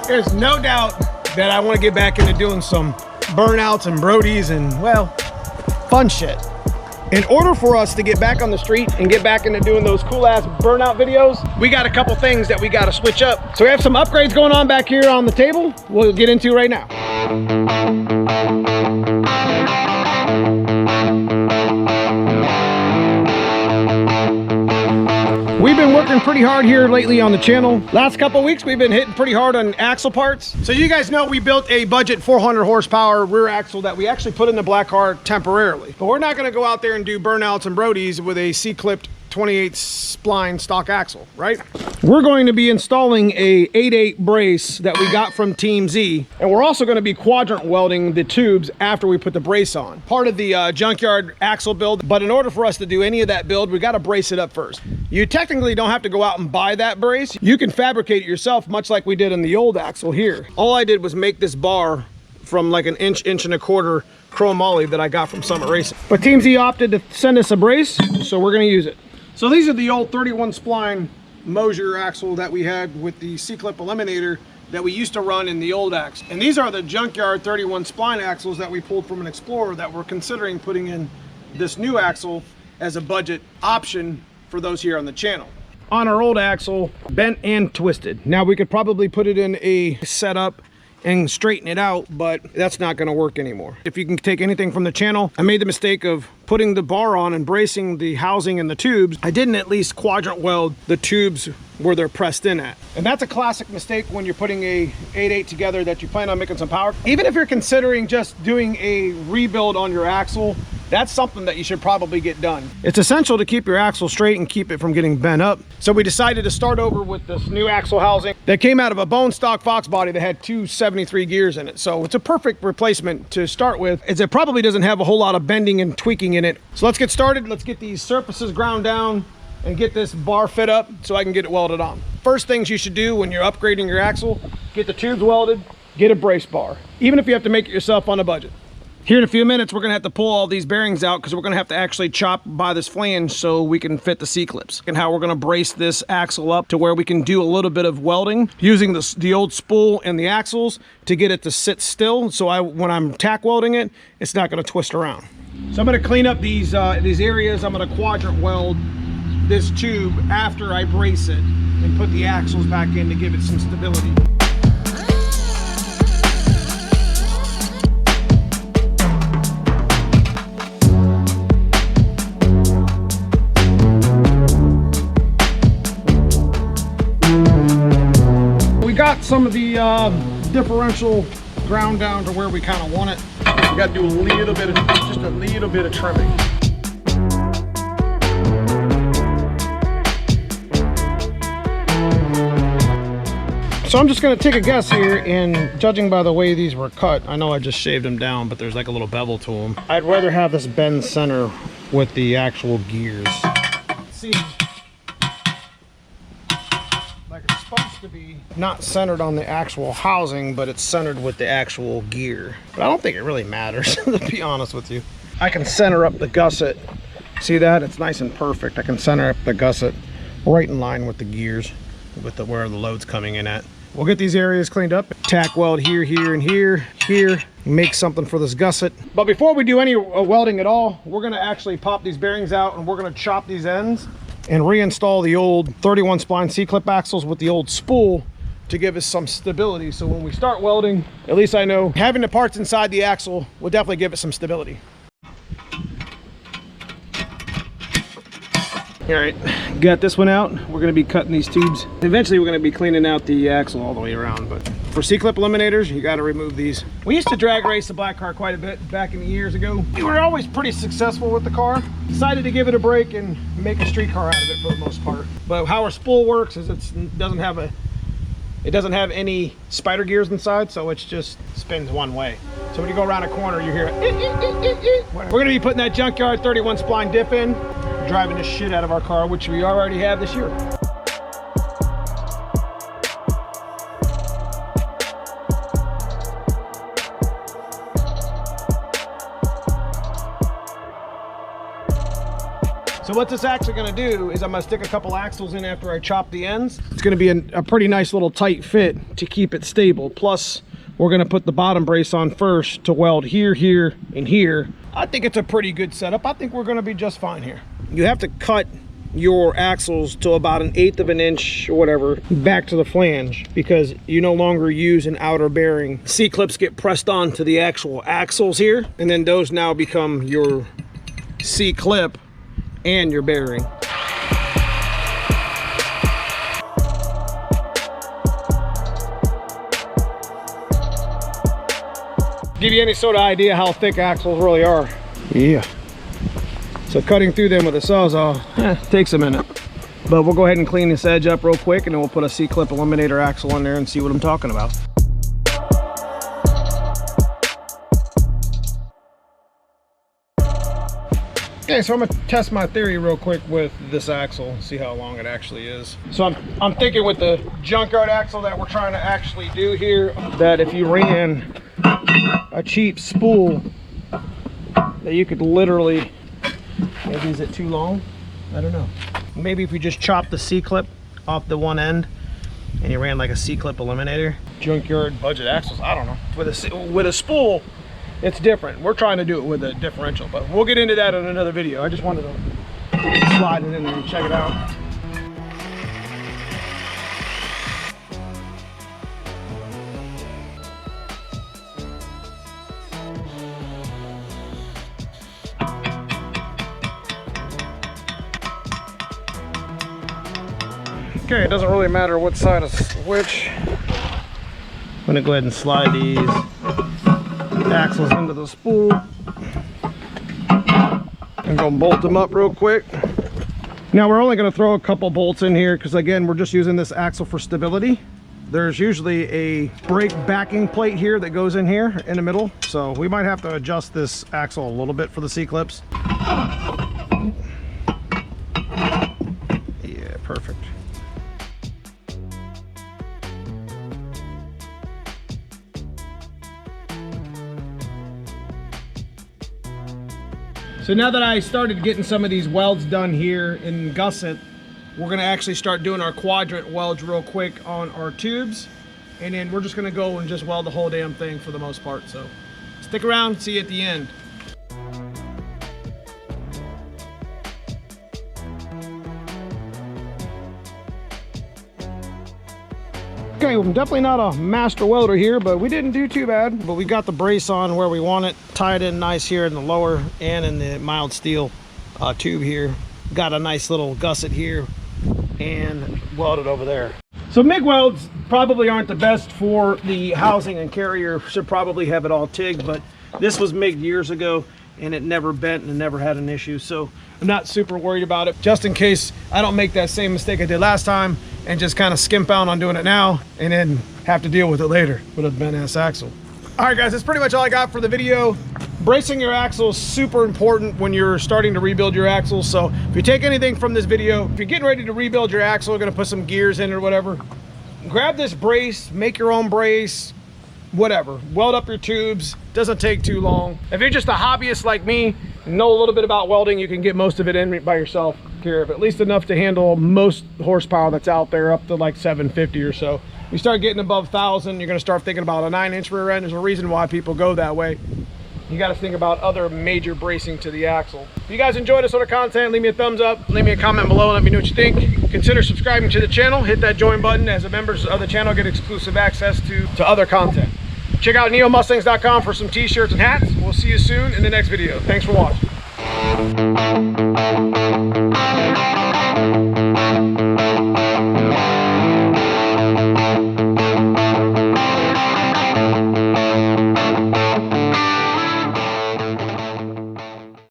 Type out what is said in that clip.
There's no doubt that I want to get back into doing some burnouts and brodies and, well, fun shit. In order for us to get back on the street and get back into doing those cool ass burnout videos, we got a couple things that we got to switch up. So we have some upgrades going on back here on the table we'll get into right now. We've been working pretty hard here lately on the channel. Last couple of weeks, we've been hitting pretty hard on axle parts. So you guys know we built a budget 400 horsepower rear axle that we actually put in the black car temporarily. But we're not gonna go out there and do burnouts and brodies with a C-clipped 28 spline stock axle, right? We're going to be installing a 8/8 brace that we got from Team Z. And we're also gonna be quadrant welding the tubes after we put the brace on. Part of the junkyard axle build, but in order for us to do any of that build, we gotta brace it up first. You technically don't have to go out and buy that brace. You can fabricate it yourself, much like we did in the old axle here. All I did was make this bar from like an inch and a quarter chrome moly that I got from Summit Racing. But Team Z opted to send us a brace, so we're gonna use it. So these are the old 31 spline Mosier axle that we had with the C-clip eliminator that we used to run in the old axle. And these are the junkyard 31 spline axles that we pulled from an Explorer that we're considering putting in this new axle as a budget option for those here on the channel. On our old axle, bent and twisted. Now we could probably put it in a setup and straighten it out, but that's not gonna work anymore. If you can take anything from the channel, I made the mistake of putting the bar on and bracing the housing and the tubes. I didn't at least quadrant weld the tubes where they're pressed in at. And that's a classic mistake when you're putting a 8/8 together that you plan on making some power. Even if you're considering just doing a rebuild on your axle, that's something that you should probably get done. It's essential to keep your axle straight and keep it from getting bent up. So we decided to start over with this new axle housing that came out of a bone stock foxbody that had 273 gears in it. So it's a perfect replacement to start with, as it probably doesn't have a whole lot of bending and tweaking in it. So let's get started. Let's get these surfaces ground down and get this bar fit up so I can get it welded on. First things you should do when you're upgrading your axle, get the tubes welded, get a brace bar, even if you have to make it yourself on a budget. Here in a few minutes, we're gonna have to pull all these bearings out because we're gonna have to actually chop by this flange so we can fit the C-clips. And how we're gonna brace this axle up to where we can do a little bit of welding using the old spool and the axles to get it to sit still. So when I'm tack welding it, it's not gonna twist around. So I'm gonna clean up these areas. I'm gonna quadrant weld this tube after I brace it and put the axles back in to give it some stability. We got some of the differential ground down to where we kind of want it. We got to do just a little bit of trimming. So I'm just going to take a guess here, and judging by the way these were cut, I know I just shaved them down, but there's like a little bevel to them. I'd rather have this bend center with the actual gears. See, like it's supposed to be not centered on the actual housing, but it's centered with the actual gear. But I don't think it really matters, to be honest with you. I can center up the gusset. See that? It's nice and perfect. I can center up the gusset right in line with the gears, with where the load's coming in at. We'll get these areas cleaned up, tack weld here, here, and here, make something for this gusset. But before we do any welding at all, we're gonna actually pop these bearings out and we're gonna chop these ends and reinstall the old 31 spline C-clip axles with the old spool to give us some stability. So when we start welding, at least I know having the parts inside the axle will definitely give it some stability. All right, got this one out. We're gonna be cutting these tubes. Eventually we're gonna be cleaning out the axle all the way around, but for C-clip eliminators, you gotta remove these. We used to drag race the black car quite a bit back in the years ago. We were always pretty successful with the car. Decided to give it a break and make a street car out of it for the most part. But how our spool works is it doesn't have any spider gears inside, so it just spins one way. So when you go around a corner, you hear it. We're gonna be putting that junkyard 31 spline diff in, driving the shit out of our car, which we already have this year. So So what this is actually gonna do is I'm gonna stick a couple axles in after I chop the ends. It's gonna be a pretty nice little tight fit to keep it stable. Plus, we're gonna put the bottom brace on first to weld here, here, and here. I think it's a pretty good setup. I think we're gonna be just fine here. You have to cut your axles to about 1/8 of an inch or whatever back to the flange, because you no longer use an outer bearing. C-clips get pressed onto the actual axles here, and then those now become your C-clip and your bearing. Give you any sort of idea how thick axles really are. Yeah. So cutting through them with a sawzall takes a minute. But we'll go ahead and clean this edge up real quick, and then we'll put a C-clip eliminator axle in there and see what I'm talking about. Okay, so I'm gonna test my theory real quick with this axle, see how long it actually is. So I'm thinking with the junkyard axle that we're trying to actually do here, that if you ran a cheap spool, that you could literally, maybe is it too long? I don't know. Maybe if we just chop the C-clip off the one end and you ran like a C-clip eliminator. Junkyard budget axles, I don't know. With a spool, it's different. We're trying to do it with a differential, but we'll get into that in another video. I just wanted to slide it in there and check it out. Okay, it doesn't really matter what side is which. I'm gonna go ahead and slide these axles into the spool and go bolt them up real quick. Now we're only gonna throw a couple bolts in here because again, we're just using this axle for stability. There's usually a brake backing plate here that goes in here in the middle. So we might have to adjust this axle a little bit for the C-clips. Yeah, perfect. So now that I started getting some of these welds done here in gusset, we're gonna actually start doing our quadrant welds real quick on our tubes. And then we're just gonna go and just weld the whole damn thing for the most part. So stick around, see you at the end. Okay, I'm definitely not a master welder here, but we didn't do too bad. But we got the brace on where we want it, tied in nice here in the lower and in the mild steel tube here. Got a nice little gusset here and welded over there. So MIG welds probably aren't the best for the housing and carrier. Should probably have it all TIG, but this was MIG years ago and it never bent and never had an issue. So I'm not super worried about it, just in case I don't make that same mistake I did last time and just kind of skimp out on doing it now and then have to deal with it later with a bent-ass axle. All right, guys, that's pretty much all I got for the video. Bracing your axle is super important when you're starting to rebuild your axle. So if you take anything from this video, if you're getting ready to rebuild your axle, gonna put some gears in it or whatever, grab this brace, make your own brace, whatever. Weld up your tubes, doesn't take too long. If you're just a hobbyist like me, know a little bit about welding, you can get most of it in by yourself. Care of at least enough to handle most horsepower that's out there, up to like 750 or so. You start getting above 1,000, you're gonna start thinking about a 9-inch rear end. There's a reason why people go that way. You got to think about other major bracing to the axle. If you guys enjoy this sort of content, leave me a thumbs up, leave me a comment below, and let me know what you think. Consider subscribing to the channel, hit that join button, as the members of the channel get exclusive access to other content. Check out neomustangs.com for some t-shirts and hats. We'll see you soon in the next video. Thanks for watching.